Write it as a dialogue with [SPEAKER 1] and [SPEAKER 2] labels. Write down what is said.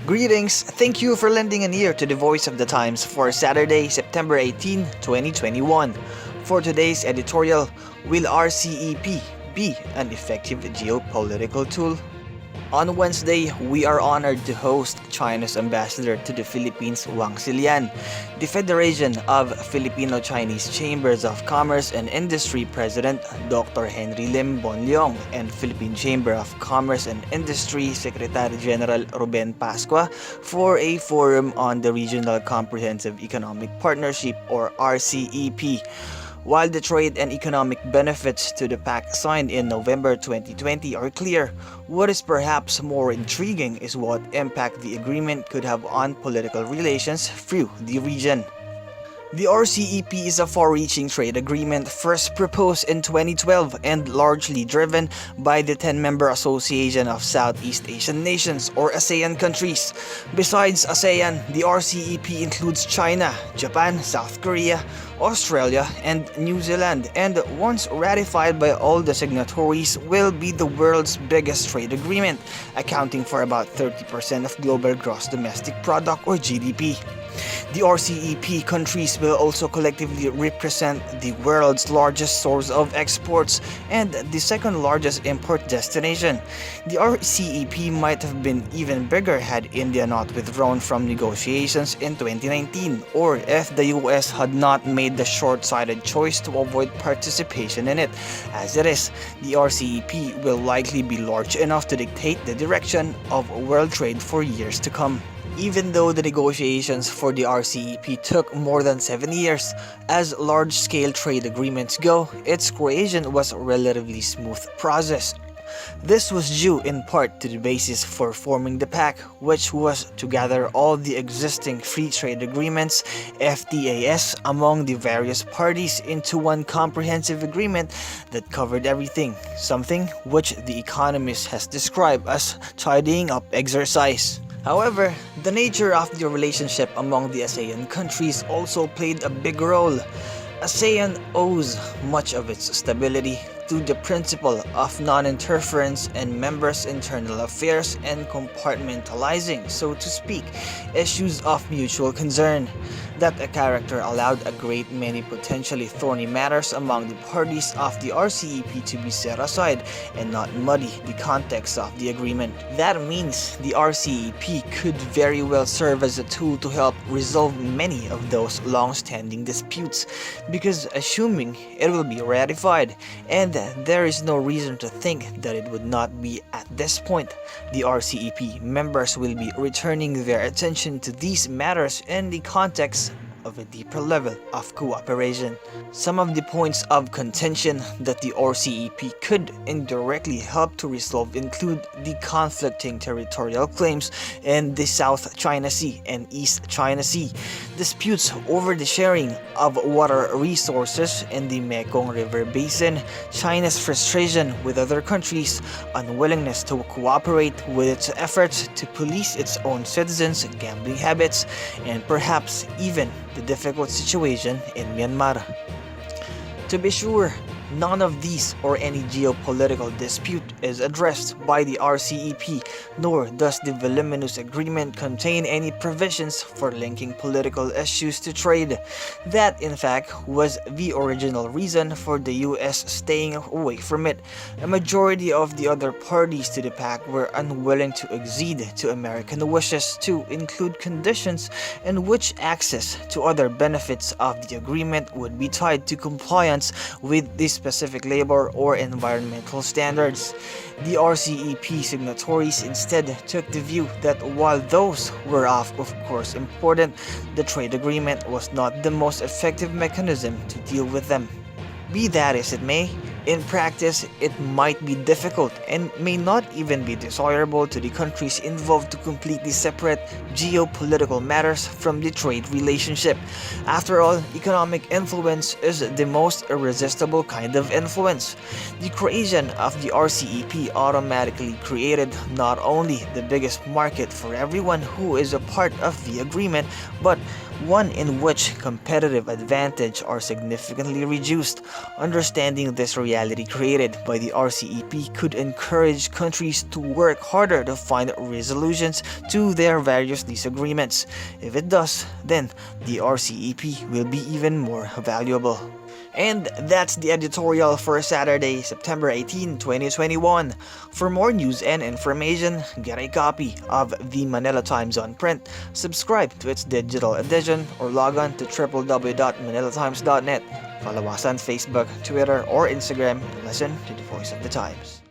[SPEAKER 1] Greetings, thank you for lending an ear to the Voice of the Times for Saturday, September 18, 2021. For today's editorial, will RCEP be an effective geopolitical tool? On Wednesday, we are honored to host China's ambassador to the Philippines, Wang Silian, the Federation of Filipino-Chinese Chambers of Commerce and Industry President Dr. Henry Lim Bonleong, and Philippine Chamber of Commerce and Industry Secretary General Ruben Pascua for a forum on the Regional Comprehensive Economic Partnership or RCEP. While the trade and economic benefits to the pact signed in November 2020 are clear, what is perhaps more intriguing is what impact the agreement could have on political relations through the region. The RCEP is a far-reaching trade agreement first proposed in 2012 and largely driven by the 10-member Association of Southeast Asian Nations or ASEAN countries. Besides ASEAN, the RCEP includes China, Japan, South Korea, Australia, and New Zealand, and once ratified by all the signatories will be the world's biggest trade agreement, accounting for about 30% of global gross domestic product or GDP. The RCEP countries will also collectively represent the world's largest source of exports and the second largest import destination. The RCEP might have been even bigger had India not withdrawn from negotiations in 2019, or if the US had not made the short-sighted choice to avoid participation in it. As it is, the RCEP will likely be large enough to dictate the direction of world trade for years to come. Even though the negotiations for the RCEP took more than 7 years, as large-scale trade agreements go, its creation was a relatively smooth process. This was due in part to the basis for forming the pact, which was to gather all the existing free trade agreements (FTAs) among the various parties into one comprehensive agreement that covered everything, something which The Economist has described as tidying up exercise. However, the nature of the relationship among the ASEAN countries also played a big role. ASEAN owes much of its stability to the principle of non-interference in members' internal affairs and compartmentalizing, so to speak, issues of mutual concern. That a character allowed a great many potentially thorny matters among the parties of the RCEP to be set aside and not muddy the context of the agreement. That means the RCEP could very well serve as a tool to help resolve many of those long-standing disputes, because assuming it will be ratified, and there is no reason to think that it would not be at this point, the RCEP members will be returning their attention to these matters in the context of a deeper level of cooperation. Some of the points of contention that the RCEP could indirectly help to resolve include the conflicting territorial claims in the South China Sea and East China Sea, disputes over the sharing of water resources in the Mekong River Basin, China's frustration with other countries, unwillingness to cooperate with its efforts to police its own citizens' gambling habits, and perhaps even the difficult situation in Myanmar. To be sure, none of these or any geopolitical dispute is addressed by the RCEP, nor does the voluminous agreement contain any provisions for linking political issues to trade. That, in fact, was the original reason for the US staying away from it. A majority of the other parties to the pact were unwilling to accede to American wishes to include conditions in which access to other benefits of the agreement would be tied to compliance with the specific labor or environmental standards. The RCEP signatories instead took the view that while those were of course important, the trade agreement was not the most effective mechanism to deal with them. Be that as it may, in practice, it might be difficult and may not even be desirable to the countries involved to completely separate geopolitical matters from the trade relationship. After all, economic influence is the most irresistible kind of influence. The creation of the RCEP automatically created not only the biggest market for everyone who is a part of the agreement, but one in which competitive advantage are significantly reduced. Understanding this reality reality created by the RCEP could encourage countries to work harder to find resolutions to their various disagreements. If it does, then the RCEP will be even more valuable. And that's the editorial for Saturday, September 18, 2021. For more news and information, get a copy of the Manila Times on print, subscribe to its digital edition, or log on to www.manilatimes.net. Follow us on Facebook, Twitter, or Instagram and listen to the Voice of the Times.